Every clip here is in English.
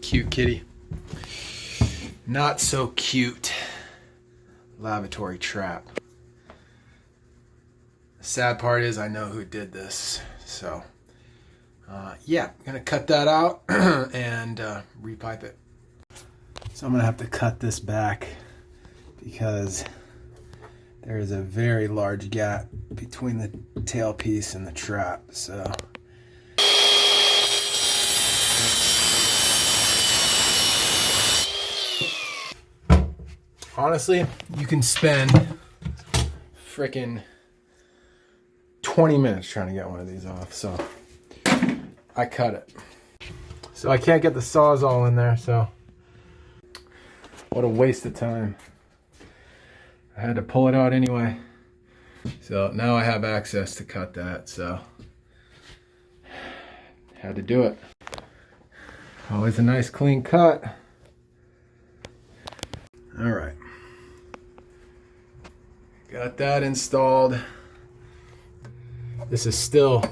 cute kitty. Not so cute lavatory trap. The sad part is I know who did this. So yeah, I'm gonna cut that out and repipe it. So I'm gonna have to cut this back because there is a very large gap between the tailpiece and the trap. So honestly, you can spend freaking 20 minutes trying to get one of these off. So I cut it. So I can't get the Sawzall in there, so what a waste of time. I had to pull it out anyway. So now I have access to cut that, so had to do it. Always a nice clean cut. All right. Got that installed. This is still,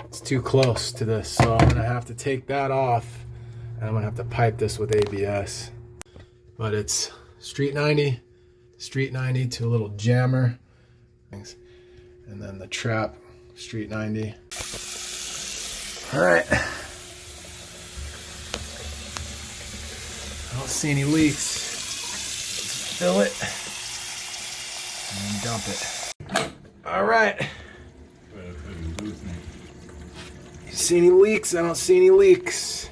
it's too close to this, so I'm gonna have to take that off and I'm gonna have to pipe this with ABS. But it's street 90 to a little jammer. And then the trap, street 90. All right. I don't see any leaks. Fill it and dump it. All right. You see any leaks? I don't see any leaks.